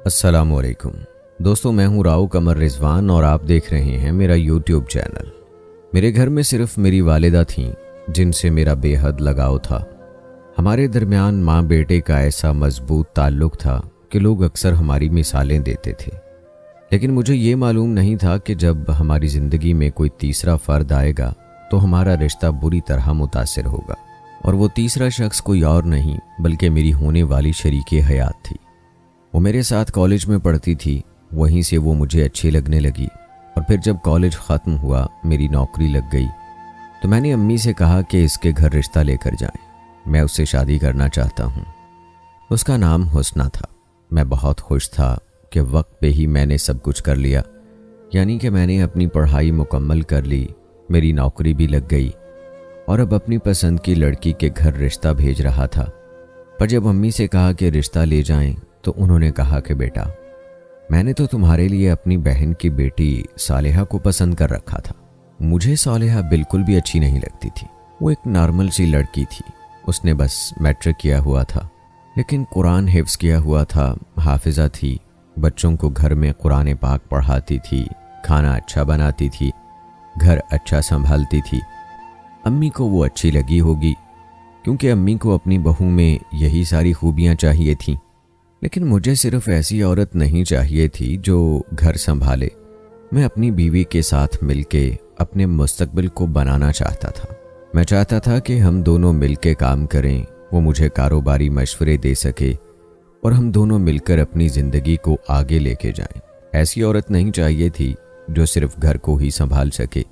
अस्सलामुअलैकुम दोस्तों, मैं हूं राव कमर रिजवान और आप देख रहे हैं मेरा यूट्यूब चैनल। मेरे घर में सिर्फ मेरी वालिदा थीं जिनसे मेरा बेहद लगाव था। हमारे दरमियान माँ बेटे का ऐसा मजबूत ताल्लुक़ था कि लोग अक्सर हमारी मिसालें देते थे, लेकिन मुझे ये मालूम नहीं था कि जब हमारी ज़िंदगी में कोई तीसरा फ़र्द आएगा तो हमारा रिश्ता बुरी तरह मुतासिर होगा। और वो तीसरा शख्स कोई और नहीं बल्कि मेरी होने वाली शरीके हयात थी। वो मेरे साथ कॉलेज में पढ़ती थी, वहीं से वो मुझे अच्छी लगने लगी और फिर जब कॉलेज ख़त्म हुआ मेरी नौकरी लग गई तो मैंने अम्मी से कहा कि इसके घर रिश्ता लेकर जाएं, मैं उससे शादी करना चाहता हूँ। उसका नाम हुस्ना था। मैं बहुत खुश था कि वक्त पे ही मैंने सब कुछ कर लिया, यानी कि मैंने अपनी पढ़ाई मुकम्मल कर ली, मेरी नौकरी भी लग गई और अब अपनी पसंद की लड़की के घर रिश्ता भेज रहा था। पर जब अम्मी से कहा कि रिश्ता ले जाएं तो उन्होंने कहा कि बेटा, मैंने तो तुम्हारे लिए अपनी बहन की बेटी सालेहा को पसंद कर रखा था। मुझे सालेहा बिल्कुल भी अच्छी नहीं लगती थी। वो एक नॉर्मल सी लड़की थी। उसने बस मैट्रिक किया हुआ था, लेकिन कुरान हिफ्ज़ किया हुआ था, हाफिज़ा थी, बच्चों को घर में कुरान पाक पढ़ाती थी, खाना अच्छा बनाती थी, घर अच्छा संभालती थी। अम्मी को वो अच्छी लगी होगी क्योंकि अम्मी को अपनी बहू में यही सारी खूबियाँ चाहिए थीं। लेकिन मुझे सिर्फ ऐसी औरत नहीं चाहिए थी जो घर संभाले। मैं अपनी बीवी के साथ मिलके अपने मुस्तकबिल को बनाना चाहता था। मैं चाहता था कि हम दोनों मिलके काम करें, वो मुझे कारोबारी मशवरे दे सके और हम दोनों मिलकर अपनी ज़िंदगी को आगे लेके जाएं। ऐसी औरत नहीं चाहिए थी जो सिर्फ घर को ही संभाल सके।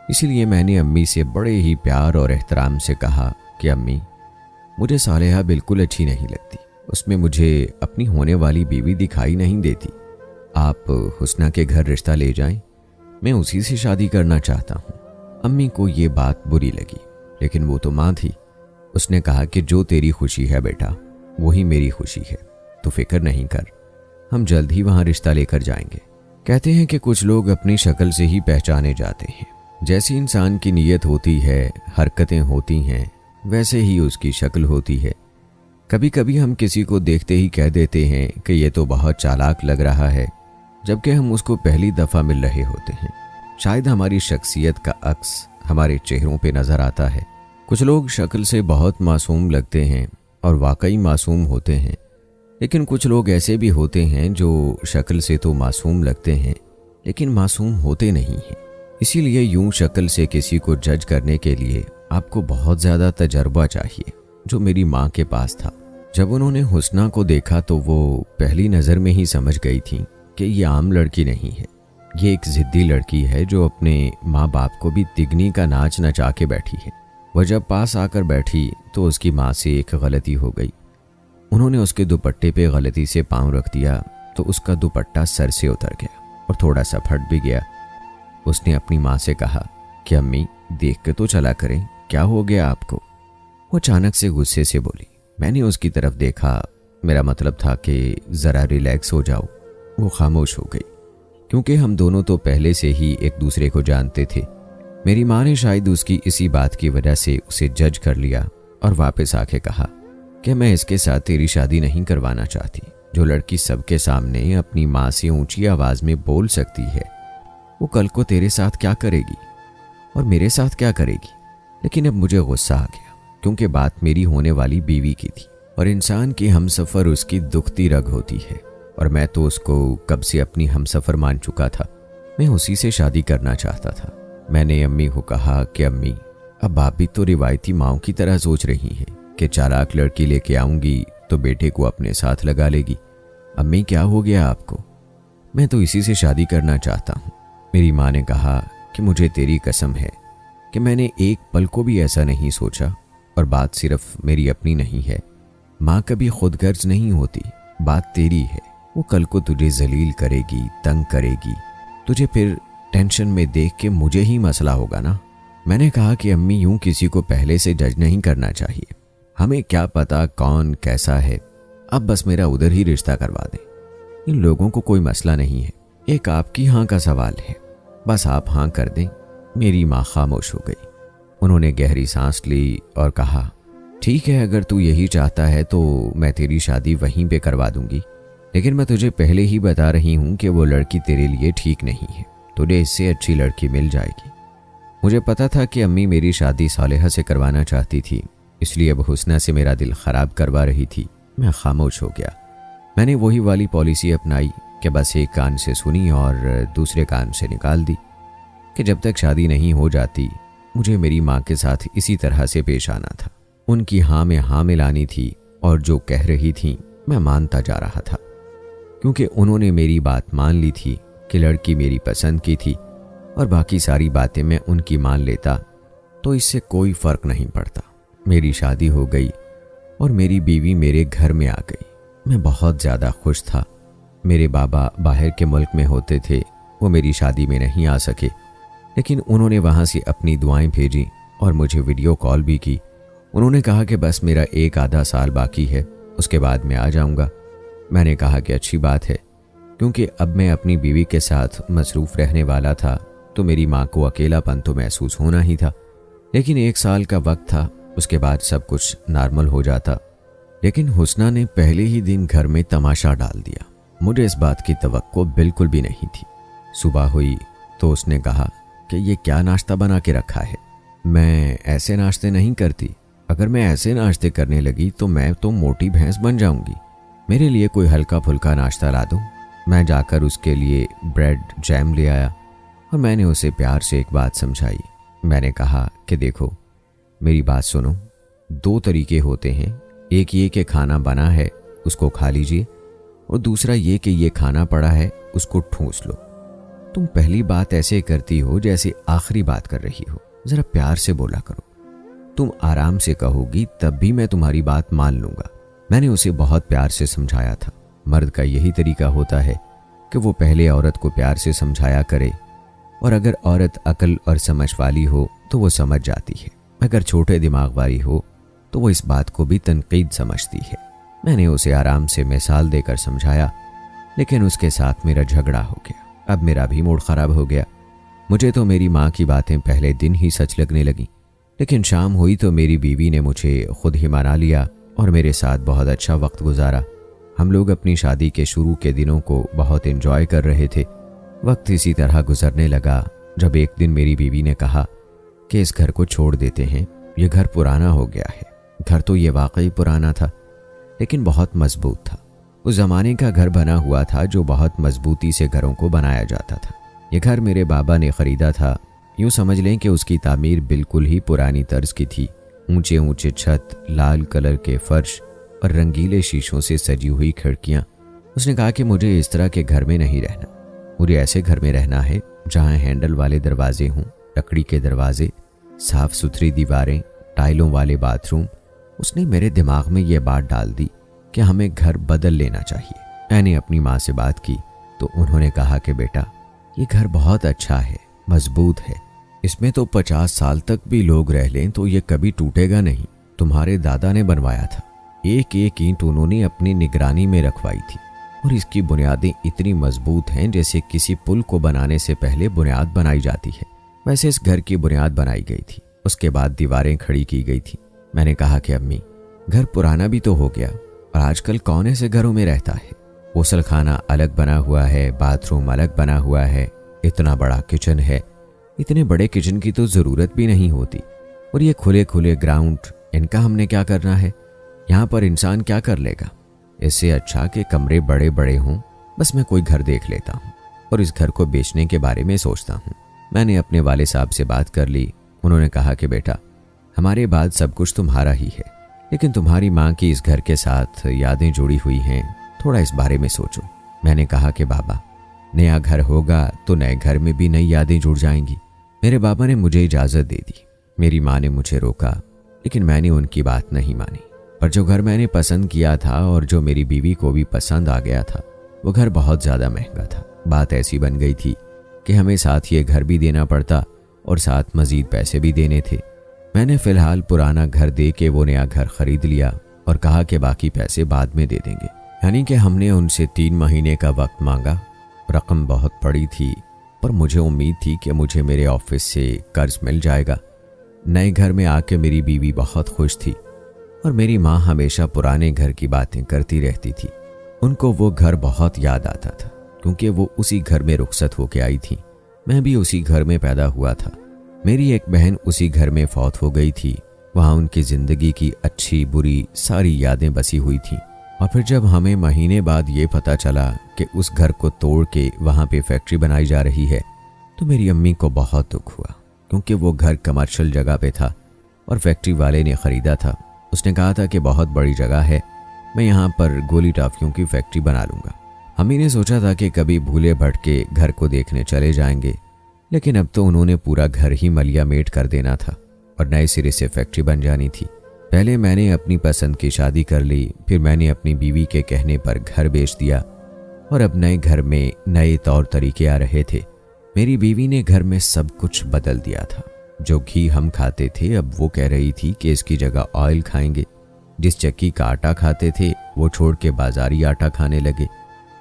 इसीलिए मैंने अम्मी से बड़े ही प्यार और एहतराम से कहा कि अम्मी, मुझे सालेहा बिल्कुल अच्छी नहीं लगती, उसमें मुझे अपनी होने वाली बीवी दिखाई नहीं देती। आप हुस्ना के घर रिश्ता ले जाएं, मैं उसी से शादी करना चाहता हूँ। अम्मी को ये बात बुरी लगी, लेकिन वो तो माँ थी। उसने कहा कि जो तेरी खुशी है बेटा, वही मेरी खुशी है, तो फिक्र नहीं कर, हम जल्द ही वहाँ रिश्ता लेकर जाएंगे। कहते हैं कि कुछ लोग अपनी शक्ल से ही पहचाने जाते हैं। जैसी इंसान की नीयत होती है, हरकतें होती हैं, वैसे ही उसकी शक्ल होती है। कभी कभी हम किसी को देखते ही कह देते हैं कि ये तो बहुत चालाक लग रहा है, जबकि हम उसको पहली दफ़ा मिल रहे होते हैं। शायद हमारी शख्सियत का अक्स हमारे चेहरों पे नज़र आता है। कुछ लोग शक्ल से बहुत मासूम लगते हैं और वाकई मासूम होते हैं, लेकिन कुछ लोग ऐसे भी होते हैं जो शक्ल से तो मासूम लगते हैं लेकिन मासूम होते नहीं हैं। इसीलिए यूं शक्ल से किसी को जज करने के लिए आपको बहुत ज़्यादा तजर्बा चाहिए, जो मेरी माँ के पास था। जब उन्होंने हुस्ना को देखा तो वो पहली नज़र में ही समझ गई थी कि ये आम लड़की नहीं है, ये एक ज़िद्दी लड़की है जो अपने माँ बाप को भी तिगनी का नाच नचा के बैठी है। वह जब पास आकर बैठी तो उसकी माँ से एक गलती हो गई। उन्होंने उसके दुपट्टे पे गलती से पाँव रख दिया तो उसका दुपट्टा सर से उतर गया और थोड़ा सा फट भी गया। उसने अपनी माँ से कहा कि अम्मी, देख के तो चला करें, क्या हो गया आपको? वो अचानक से गुस्से से बोली। मैंने उसकी तरफ देखा, मेरा मतलब था कि ज़रा रिलैक्स हो जाओ। वो खामोश हो गई क्योंकि हम दोनों तो पहले से ही एक दूसरे को जानते थे। मेरी माँ ने शायद उसकी इसी बात की वजह से उसे जज कर लिया और वापस आके कहा कि मैं इसके साथ तेरी शादी नहीं करवाना चाहती। जो लड़की सबके सामने अपनी माँ से ऊंची आवाज़ में बोल सकती है, वो कल को तेरे साथ क्या करेगी और मेरे साथ क्या करेगी? लेकिन अब मुझे गुस्सा आ गया क्योंकि बात मेरी होने वाली बीवी की थी और इंसान की हमसफ़र उसकी दुखती रग होती है और मैं तो उसको कब से अपनी हमसफ़र मान चुका था। मैं उसी से शादी करना चाहता था। मैंने अम्मी को कहा कि अम्मी, अब आप भी तो रिवायती माँओं की तरह सोच रही हैं कि चालाक लड़की लेके आऊँगी तो बेटे को अपने साथ लगा लेगी। अम्मी, क्या हो गया आपको? मैं तो इसी से शादी करना चाहता हूँ। मेरी माँ ने कहा कि मुझे तेरी कसम है कि मैंने एक पल को भी ऐसा नहीं सोचा और बात सिर्फ मेरी अपनी नहीं है। माँ कभी खुदगर्ज नहीं होती, बात तेरी है। वो कल को तुझे जलील करेगी, तंग करेगी, तुझे फिर टेंशन में देख के मुझे ही मसला होगा ना। मैंने कहा कि अम्मी, यूं किसी को पहले से जज नहीं करना चाहिए। हमें क्या पता कौन कैसा है, अब बस मेरा उधर ही रिश्ता करवा दें। इन लोगों को कोई मसला नहीं है, एक आपकी हाँ का सवाल है, बस आप हाँ कर दें। मेरी माँ खामोश हो गई। उन्होंने गहरी सांस ली और कहा, ठीक है, अगर तू यही चाहता है तो मैं तेरी शादी वहीं पे करवा दूंगी। लेकिन मैं तुझे पहले ही बता रही हूँ कि वो लड़की तेरे लिए ठीक नहीं है, तुझे इससे अच्छी लड़की मिल जाएगी। मुझे पता था कि अम्मी मेरी शादी सालेहा से करवाना चाहती थी, इसलिए अब हुस्ना से मेरा दिल ख़राब करवा रही थी। मैं खामोश हो गया। मैंने वही वाली पॉलिसी अपनाई कि बस एक कान से सुनी और दूसरे कान से निकाल दी कि जब तक शादी नहीं हो जाती मुझे मेरी माँ के साथ इसी तरह से पेश आना था। उनकी हाँ में हाँ मिलानी थी और जो कह रही थी मैं मानता जा रहा था, क्योंकि उन्होंने मेरी बात मान ली थी कि लड़की मेरी पसंद की थी और बाकी सारी बातें मैं उनकी मान लेता तो इससे कोई फ़र्क नहीं पड़ता। मेरी शादी हो गई और मेरी बीवी मेरे घर में आ गई। मैं बहुत ज़्यादा खुश था। मेरे बाबा बाहर के मुल्क में होते थे, वो मेरी शादी में नहीं आ सके, लेकिन उन्होंने वहाँ से अपनी दुआएं भेजी और मुझे वीडियो कॉल भी की। उन्होंने कहा कि बस मेरा एक आधा साल बाकी है, उसके बाद मैं आ जाऊँगा। मैंने कहा कि अच्छी बात है, क्योंकि अब मैं अपनी बीवी के साथ मसरूफ़ रहने वाला था तो मेरी माँ को अकेलापन तो महसूस होना ही था। लेकिन एक साल का वक्त था, उसके बाद सब कुछ नॉर्मल हो जाता। लेकिन हुस्ना ने पहले ही दिन घर में तमाशा डाल दिया। मुझे इस बात की तवक्को बिल्कुल भी नहीं थी। सुबह हुई तो उसने कहा कि ये क्या नाश्ता बना के रखा है। मैं ऐसे नाश्ते नहीं करती, अगर मैं ऐसे नाश्ते करने लगी तो मैं तो मोटी भैंस बन जाऊंगी। मेरे लिए कोई हल्का फुल्का नाश्ता ला दो। मैं जाकर उसके लिए ब्रेड जैम ले आया और मैंने उसे प्यार से एक बात समझाई। मैंने कहा कि देखो मेरी बात सुनो, दो तरीके होते हैं, एक ये कि खाना बना है उसको खा लीजिए और दूसरा ये कि ये खाना पड़ा है उसको ठूंस लो। तुम पहली बात ऐसे करती हो जैसे आखिरी बात कर रही हो, जरा प्यार से बोला करो। तुम आराम से कहोगी तब भी मैं तुम्हारी बात मान लूंगा। मैंने उसे बहुत प्यार से समझाया था। मर्द का यही तरीका होता है कि वो पहले औरत को प्यार से समझाया करे, और अगर औरत अकल और समझ वाली हो तो वो समझ जाती है, अगर छोटे दिमाग वाली हो तो वो इस बात को भी तनकीद समझती है। मैंने उसे आराम से मिसाल देकर समझाया, लेकिन उसके साथ मेरा झगड़ा हो गया। अब मेरा भी मूड ख़राब हो गया। मुझे तो मेरी माँ की बातें पहले दिन ही सच लगने लगीं, लेकिन शाम हुई तो मेरी बीवी ने मुझे खुद ही मना लिया और मेरे साथ बहुत अच्छा वक्त गुजारा। हम लोग अपनी शादी के शुरू के दिनों को बहुत एंजॉय कर रहे थे। वक्त इसी तरह गुजरने लगा जब एक दिन मेरी बीवी ने कहा कि इस घर को छोड़ देते हैं, ये घर पुराना हो गया है। घर तो ये वाकई पुराना था, लेकिन बहुत मजबूत था। उस ज़माने का घर बना हुआ था जो बहुत मजबूती से घरों को बनाया जाता था। ये घर मेरे बाबा ने ख़रीदा था। यूँ समझ लें कि उसकी तामीर बिल्कुल ही पुरानी तर्ज की थी। ऊंचे ऊंचे छत, लाल कलर के फर्श और रंगीले शीशों से सजी हुई खिड़कियाँ। उसने कहा कि मुझे इस तरह के घर में नहीं रहना, मुझे ऐसे घर में रहना है जहाँ हैंडल वाले दरवाजे हों, लकड़ी के दरवाजे, साफ सुथरी दीवारें, टाइलों वाले बाथरूम। उसने मेरे दिमाग में ये बात डाल दी कि हमें घर बदल लेना चाहिए। मैंने अपनी माँ से बात की तो उन्होंने कहा कि बेटा ये घर बहुत अच्छा है, मजबूत है, इसमें तो 50 साल तक भी लोग रह लें तो ये कभी टूटेगा नहीं। तुम्हारे दादा ने बनवाया था, एक एक ईंट उन्होंने अपनी निगरानी में रखवाई थी और इसकी बुनियादें इतनी मजबूत हैं जैसे किसी पुल को बनाने से पहले बुनियाद बनाई जाती है, वैसे इस घर की बुनियाद बनाई गई थी। उसके बाद दीवारें खड़ी की गई थी। मैंने कहा कि अम्मी घर पुराना भी तो हो गया और आजकल कौन ऐसे घरों में रहता है। गौसल खाना अलग बना हुआ है, बाथरूम अलग बना हुआ है, इतना बड़ा किचन है। इतने बड़े किचन की तो ज़रूरत भी नहीं होती। और ये खुले खुले ग्राउंड, इनका हमने क्या करना है? यहाँ पर इंसान क्या कर लेगा? इससे अच्छा कि कमरे बड़े बड़े हों। बस मैं कोई घर देख लेता हूँ और इस घर को बेचने के बारे में सोचता हूँ। मैंने अपने वाले साहब से बात कर ली। उन्होंने कहा कि बेटा हमारे बाद सब कुछ तुम्हारा ही है, लेकिन तुम्हारी माँ की इस घर के साथ यादें जुड़ी हुई हैं, थोड़ा इस बारे में सोचो। मैंने कहा कि बाबा नया घर होगा तो नए घर में भी नई यादें जुड़ जाएंगी। मेरे बाबा ने मुझे इजाज़त दे दी। मेरी माँ ने मुझे रोका, लेकिन मैंने उनकी बात नहीं मानी। पर जो घर मैंने पसंद किया था और जो मेरी बीवी को भी पसंद आ गया था, वो घर बहुत ज़्यादा महंगा था। बात ऐसी बन गई थी कि हमें साथ ये घर भी देना पड़ता और साथ मज़ीद पैसे भी देने थे। मैंने फ़िलहाल पुराना घर दे के वो नया घर ख़रीद लिया और कहा कि बाकी पैसे बाद में दे देंगे। यानी कि हमने उनसे 3 महीने का वक्त मांगा। रकम बहुत पड़ी थी, पर मुझे उम्मीद थी कि मुझे मेरे ऑफिस से कर्ज मिल जाएगा। नए घर में आके मेरी बीवी बहुत खुश थी और मेरी माँ हमेशा पुराने घर की बातें करती रहती थी उनको वो घर बहुत याद आता था क्योंकि वो उसी घर में रुखसत होके आई थी। मैं भी उसी घर में पैदा हुआ था। मेरी एक बहन उसी घर में फौत हो गई थी। वहाँ उनकी ज़िंदगी की अच्छी बुरी सारी यादें बसी हुई थीं। और फिर जब हमें महीने बाद ये पता चला कि उस घर को तोड़ के वहाँ पे फैक्ट्री बनाई जा रही है तो मेरी अम्मी को बहुत दुख हुआ, क्योंकि वो घर कमर्शियल जगह पे था और फैक्ट्री वाले ने ख़रीदा था। उसने कहा था कि बहुत बड़ी जगह है, मैं यहाँ पर गोली टाफियों की फैक्ट्री बना लूँगा। अम्मी ने सोचा था कि कभी भूले भटके घर को देखने चले जाएंगे, लेकिन अब तो उन्होंने पूरा घर ही मलिया मेट कर देना था और नए सिरे से फैक्ट्री बन जानी थी। पहले मैंने अपनी पसंद की शादी कर ली, फिर मैंने अपनी बीवी के कहने पर घर बेच दिया और अब नए घर में नए तौर तरीके आ रहे थे। मेरी बीवी ने घर में सब कुछ बदल दिया था। जो घी हम खाते थे अब वो कह रही थी कि इसकी जगह ऑयल खाएंगे। जिस चक्की का आटा खाते थे वो छोड़ के बाजारी आटा खाने लगे।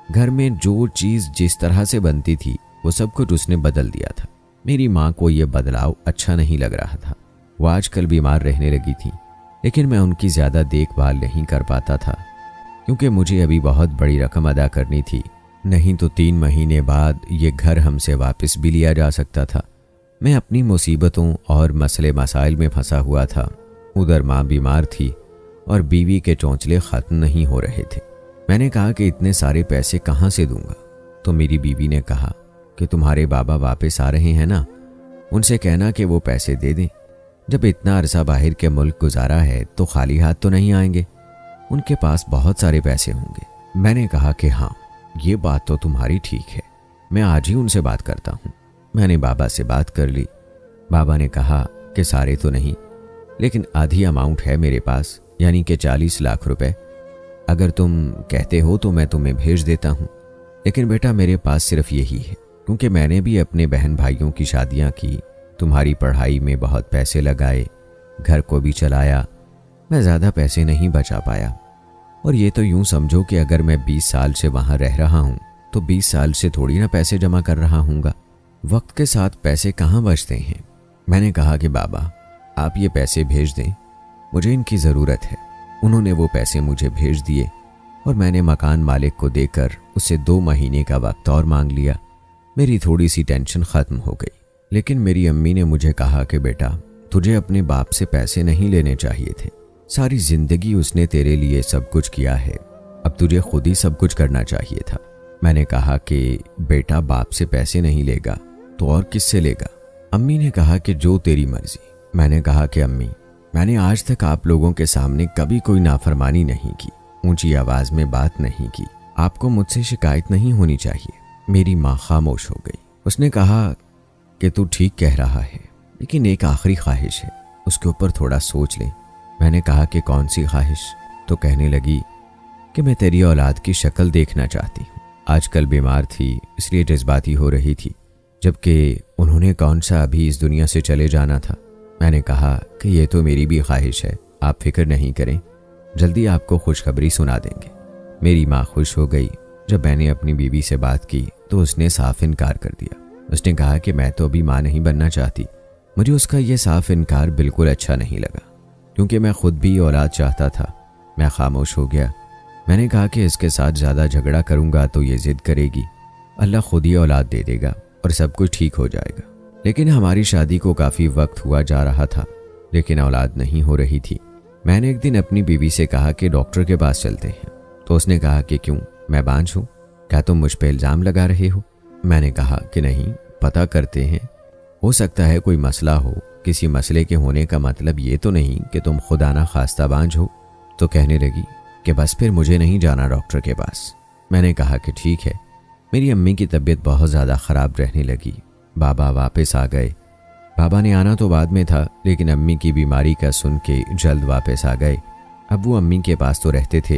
घर में जो चीज़ जिस तरह से बनती थी वो सब कुछ उसने बदल दिया था। मेरी माँ को ये बदलाव अच्छा नहीं लग रहा था। वो आजकल बीमार रहने लगी थी, लेकिन मैं उनकी ज़्यादा देखभाल नहीं कर पाता था क्योंकि मुझे अभी बहुत बड़ी रकम अदा करनी थी। नहीं तो 3 महीने बाद ये घर हमसे वापस भी लिया जा सकता था। मैं अपनी मुसीबतों और मसले मसाइल में फंसा हुआ था। उधर माँ बीमार थी और बीवी के चौंचले ख़त्म नहीं हो रहे थे। मैंने कहा कि इतने सारे पैसे कहाँ से दूंगा? तो मेरी बीवी ने कहा कि तुम्हारे बाबा वापस आ रहे हैं ना, उनसे कहना कि वो पैसे दे दें। जब इतना अरसा बाहर के मुल्क गुजारा है तो खाली हाथ तो नहीं आएंगे, उनके पास बहुत सारे पैसे होंगे। मैंने कहा कि हाँ, ये बात तो तुम्हारी ठीक है, मैं आज ही उनसे बात करता हूँ। मैंने बाबा से बात कर ली। बाबा ने कहा कि सारे तो नहीं, लेकिन आधी अमाउंट है मेरे पास, यानी कि 40 लाख रुपए। अगर तुम कहते हो तो मैं तुम्हें भेज देता हूँ, लेकिन बेटा मेरे पास सिर्फ यही है, क्योंकि मैंने भी अपने बहन भाइयों की शादियाँ की, तुम्हारी पढ़ाई में बहुत पैसे लगाए, घर को भी चलाया, मैं ज़्यादा पैसे नहीं बचा पाया। और ये तो यूं समझो कि अगर मैं 20 साल से वहाँ रह रहा हूँ तो 20 साल से थोड़ी ना पैसे जमा कर रहा हूँगा। वक्त के साथ पैसे कहाँ बचते हैं। मैंने कहा कि बाबा आप ये पैसे भेज दें, मुझे इनकी ज़रूरत है। उन्होंने वो पैसे मुझे भेज दिए और मैंने मकान मालिक को देकर उससे 2 महीने का वक्त और मांग लिया। मेरी थोड़ी सी टेंशन ख़त्म हो गई। लेकिन मेरी अम्मी ने मुझे कहा कि बेटा तुझे अपने बाप से पैसे नहीं लेने चाहिए थे, सारी ज़िंदगी उसने तेरे लिए सब कुछ किया है, अब तुझे खुद ही सब कुछ करना चाहिए था। मैंने कहा कि बेटा बाप से पैसे नहीं लेगा तो और किससे लेगा? अम्मी ने कहा कि जो तेरी मर्जी। मैंने कहा कि अम्मी मैंने आज तक आप लोगों के सामने कभी कोई नाफरमानी नहीं की, ऊंची आवाज़ में बात नहीं की, आपको मुझसे शिकायत नहीं होनी चाहिए। मेरी माँ खामोश हो गई। उसने कहा कि तू ठीक कह रहा है, लेकिन एक आखिरी ख्वाहिश है, उसके ऊपर थोड़ा सोच ले। मैंने कहा कि कौन सी ख्वाहिश? तो कहने लगी कि मैं तेरी औलाद की शक्ल देखना चाहती हूँ। आजकल बीमार थी इसलिए जज्बाती हो रही थी, जबकि उन्होंने कौन सा अभी इस दुनिया से चले जाना था। मैंने कहा कि ये तो मेरी भी ख्वाहिश है, आप फिक्र नहीं करें, जल्दी आपको खुशखबरी सुना देंगे। मेरी माँ खुश हो गई। जब मैंने अपनी बीवी से बात की तो उसने साफ इनकार कर दिया। उसने कहा कि मैं तो अभी माँ नहीं बनना चाहती। मुझे उसका यह साफ इनकार बिल्कुल अच्छा नहीं लगा, क्योंकि मैं खुद भी औलाद चाहता था। मैं खामोश हो गया। मैंने कहा कि इसके साथ ज़्यादा झगड़ा करूँगा तो ये ज़िद करेगी, अल्लाह खुद ही औलाद दे देगा और सब कुछ ठीक हो जाएगा। लेकिन हमारी शादी को काफ़ी वक्त हुआ जा रहा था, लेकिन औलाद नहीं हो रही थी। मैंने एक दिन अपनी बीवी से कहा कि डॉक्टर के पास चलते हैं, तो उसने कहा कि क्यों, मैं बांझ हूँ क्या, तुम मुझ पर इल्ज़ाम लगा रहे हो? मैंने कहा कि नहीं, पता करते हैं, हो सकता है कोई मसला हो। किसी मसले के होने का मतलब ये तो नहीं कि तुम खुदा ना खास्ता बांझ हो। तो कहने लगी कि बस फिर मुझे नहीं जाना डॉक्टर के पास। मैंने कहा कि ठीक है। मेरी अम्मी की तबीयत बहुत ज़्यादा ख़राब रहने लगी। बाबा वापस आ गए। बाबा ने आना तो बाद में था, लेकिन अम्मी की बीमारी का सुन के जल्द वापस आ गए। अब वो अम्मी के पास तो रहते थे,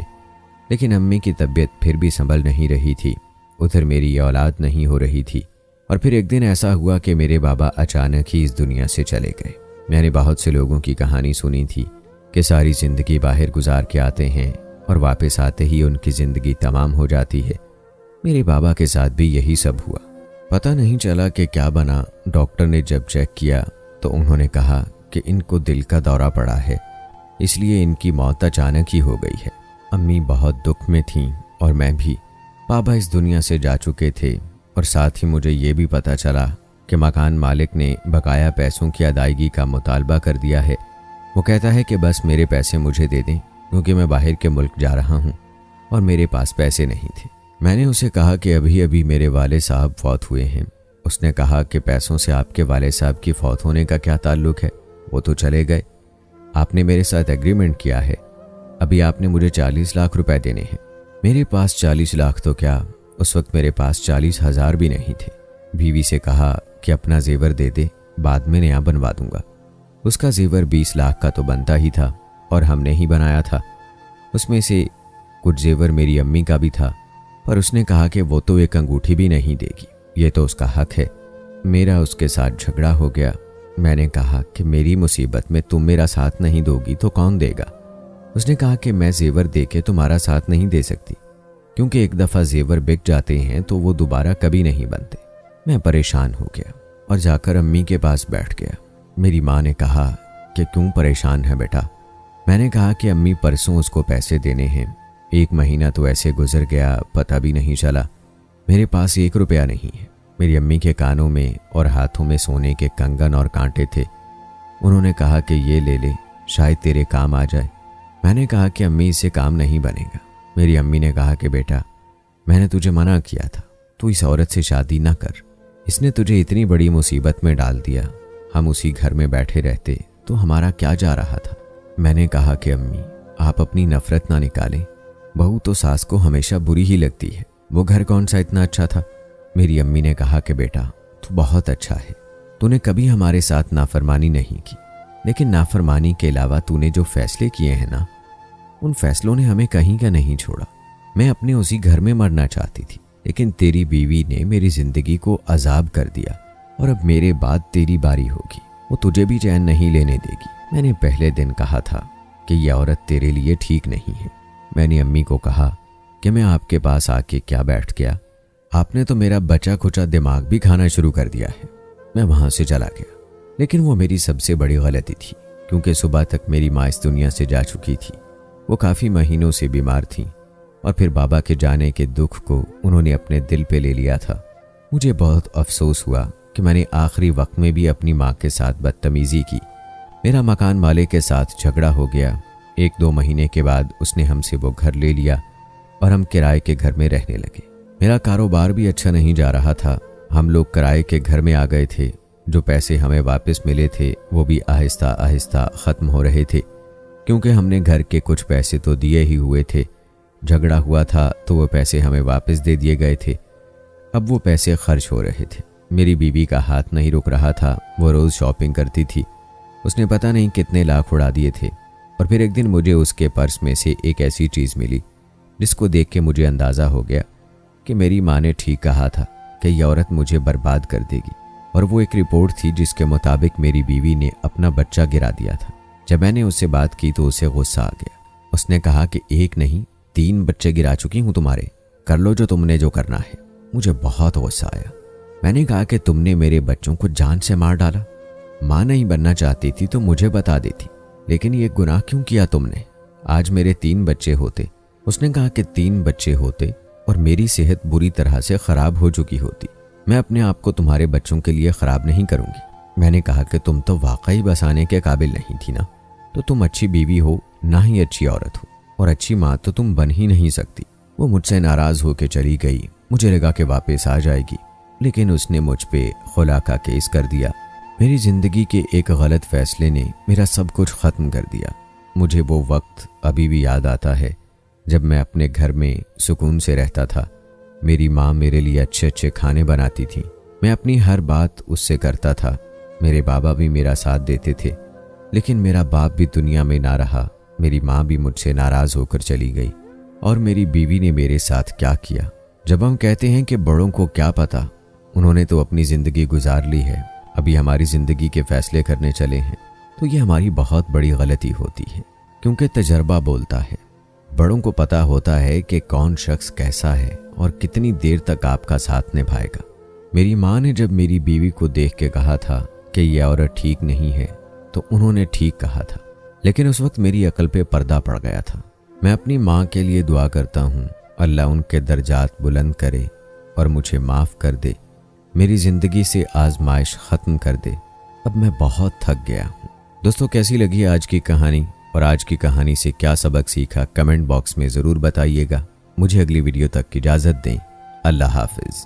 लेकिन अम्मी की तबीयत फिर भी संभल नहीं रही थी। उधर मेरी औलाद नहीं हो रही थी। और फिर एक दिन ऐसा हुआ कि मेरे बाबा अचानक ही इस दुनिया से चले गए। मैंने बहुत से लोगों की कहानी सुनी थी कि सारी ज़िंदगी बाहर गुजार के आते हैं और वापस आते ही उनकी ज़िंदगी तमाम हो जाती है। मेरे बाबा के साथ भी यही सब हुआ। पता नहीं चला कि क्या बना। डॉक्टर ने जब चेक किया तो उन्होंने कहा कि इनको दिल का दौरा पड़ा है, इसलिए इनकी मौत अचानक ही हो गई है। अम्मी बहुत दुख में थीं और मैं भी। पापा इस दुनिया से जा चुके थे और साथ ही मुझे ये भी पता चला कि मकान मालिक ने बकाया पैसों की अदायगी का मुतालबा कर दिया है। वो कहता है कि बस मेरे पैसे मुझे दे दें क्योंकि मैं बाहर के मुल्क जा रहा हूँ और मेरे पास पैसे नहीं थे। मैंने उसे कहा कि अभी अभी मेरे वाले साहब फौत हुए हैं। उसने कहा कि पैसों से आपके वाले साहब की फौत होने का क्या ताल्लुक है, वो तो चले गए। आपने मेरे साथ एग्रीमेंट किया है, अभी आपने मुझे 40 लाख रुपए देने हैं। मेरे पास 40 लाख तो क्या, उस वक्त मेरे पास 40,000 भी नहीं थे। बीवी से कहा कि अपना जेवर दे दे, बाद में नया बनवा दूंगा। उसका जेवर 20 लाख का तो बनता ही था और हमने ही बनाया था। उसमें से कुछ जेवर मेरी अम्मी का भी था, पर उसने कहा कि वो तो एक अंगूठी भी नहीं देगी, ये तो उसका हक है। मेरा उसके साथ झगड़ा हो गया। मैंने कहा कि मेरी मुसीबत में तुम मेरा साथ नहीं दोगी तो कौन देगा। उसने कहा कि मैं जेवर दे के तुम्हारा साथ नहीं दे सकती, क्योंकि एक दफ़ा जेवर बिक जाते हैं तो वो दोबारा कभी नहीं बनते। मैं परेशान हो गया और जाकर अम्मी के पास बैठ गया। मेरी माँ ने कहा कि क्यों परेशान है बेटा। मैंने कहा कि अम्मी परसों उसको पैसे देने हैं, 1 महीना तो ऐसे गुजर गया पता भी नहीं चला। मेरे पास 1 रुपया नहीं है। मेरी अम्मी के कानों में और हाथों में सोने के कंगन और कांटे थे। उन्होंने कहा कि ये ले ले, शायद तेरे काम आ जाए। मैंने कहा कि अम्मी इससे काम नहीं बनेगा। मेरी अम्मी ने कहा कि बेटा मैंने तुझे मना किया था, तू इस औरत से शादी ना कर, इसने तुझे इतनी बड़ी मुसीबत में डाल दिया। हम उसी घर में बैठे रहते तो हमारा क्या जा रहा था। मैंने कहा कि अम्मी आप अपनी नफरत ना निकालें, बहू तो सास को हमेशा बुरी ही लगती है, वो घर कौन सा इतना अच्छा था। मेरी अम्मी ने कहा कि बेटा तू बहुत अच्छा है, तूने कभी हमारे साथ नाफरमानी नहीं की, लेकिन नाफरमानी के अलावा तूने जो फैसले किए हैं ना, उन फैसलों ने हमें कहीं का नहीं छोड़ा। मैं अपने उसी घर में मरना चाहती थी, लेकिन तेरी बीवी ने मेरी जिंदगी को अजाब कर दिया और अब मेरे बाद तेरी बारी होगी, वो तुझे भी चैन नहीं लेने देगी। मैंने पहले दिन कहा था कि यह औरत तेरे लिए ठीक नहीं है। मैंने अम्मी को कहा कि मैं आपके पास आके क्या बैठ गया, आपने तो मेरा बचा खुचा दिमाग भी खाना शुरू कर दिया है। मैं वहां से चला गया, लेकिन वो मेरी सबसे बड़ी गलती थी, क्योंकि सुबह तक मेरी माँ इस दुनिया से जा चुकी थी। वो काफ़ी महीनों से बीमार थी और फिर बाबा के जाने के दुख को उन्होंने अपने दिल पे ले लिया था। मुझे बहुत अफसोस हुआ कि मैंने आखिरी वक्त में भी अपनी माँ के साथ बदतमीज़ी की। मेरा मकान मालिक के साथ झगड़ा हो गया। 1-2 महीने के बाद उसने हमसे वो घर ले लिया और हम किराए के घर में रहने लगे। मेरा कारोबार भी अच्छा नहीं जा रहा था। हम लोग किराए के घर में आ गए थे। जो पैसे हमें वापस मिले थे वो भी आहिस्ता आहिस्ता ख़त्म हो रहे थे, क्योंकि हमने घर के कुछ पैसे तो दिए ही हुए थे। झगड़ा हुआ था तो वो पैसे हमें वापस दे दिए गए थे। अब वो पैसे खर्च हो रहे थे। मेरी बीवी का हाथ नहीं रुक रहा था, वो रोज़ शॉपिंग करती थी। उसने पता नहीं कितने लाख उड़ा दिए थे। और फिर एक दिन मुझे उसके पर्स में से एक ऐसी चीज़ मिली जिसको देख के मुझे अंदाज़ा हो गया कि मेरी माँ ने ठीक कहा था कि यह औरत मुझे बर्बाद कर देगी। और वो एक रिपोर्ट थी जिसके मुताबिक मेरी बीवी ने अपना बच्चा गिरा दिया था। जब मैंने उससे बात की तो उसे गुस्सा आ गया। उसने कहा कि 1 नहीं 3 बच्चे गिरा चुकी हूँ तुम्हारे, कर लो जो तुमने जो करना है। मुझे बहुत गुस्सा आया। मैंने कहा कि तुमने मेरे बच्चों को जान से मार डाला। माँ नहीं बनना चाहती थी तो मुझे बता देती, लेकिन ये गुनाह क्यों किया तुमने। आज मेरे 3 बच्चे होते। उसने कहा कि 3 बच्चे होते और मेरी सेहत बुरी तरह से ख़राब हो चुकी होती, मैं अपने आप को तुम्हारे बच्चों के लिए ख़राब नहीं करूँगी। मैंने कहा कि तुम तो वाकई बसाने के काबिल नहीं थी ना, तो तुम अच्छी बीवी हो ना ही अच्छी औरत हो, और अच्छी माँ तो तुम बन ही नहीं सकती। वो मुझसे नाराज़ होकर चली गई। मुझे लगा कि वापस आ जाएगी, लेकिन उसने मुझ पे खुला का केस कर दिया। मेरी ज़िंदगी के एक गलत फैसले ने मेरा सब कुछ ख़त्म कर दिया। मुझे वो वक्त अभी भी याद आता है जब मैं अपने घर में सुकून से रहता था। मेरी माँ मेरे लिए अच्छे अच्छे खाने बनाती थी। मैं अपनी हर बात उससे करता था। मेरे बाबा भी मेरा साथ देते थे, लेकिन मेरा बाप भी दुनिया में ना रहा। मेरी माँ भी मुझसे नाराज़ होकर चली गई। और मेरी बीवी ने मेरे साथ क्या किया। जब हम कहते हैं कि बड़ों को क्या पता, उन्होंने तो अपनी ज़िंदगी गुजार ली है, अभी हमारी ज़िंदगी के फैसले करने चले हैं, तो ये हमारी बहुत बड़ी गलती होती है। क्योंकि तजर्बा बोलता है। बड़ों को पता होता है कि कौन शख्स कैसा है और कितनी देर तक आपका साथ निभाएगा। मेरी माँ ने जब मेरी बीवी को देख के कहा था कि यह औरत ठीक नहीं है, तो उन्होंने ठीक कहा था, लेकिन उस वक्त मेरी अकल पे पर्दा पड़ गया था। मैं अपनी माँ के लिए दुआ करता हूँ अल्लाह उनके दर्जात बुलंद करे और मुझे माफ़ कर दे, मेरी ज़िंदगी से आजमाइश ख़त्म कर दे। अब मैं बहुत थक गया हूँ। दोस्तों, कैसी लगी आज की कहानी और आज की कहानी से क्या सबक सीखा, कमेंट बॉक्स में ज़रूर बताइएगा। मुझे अगली वीडियो तक की इजाज़त दें। अल्लाह हाफिज़।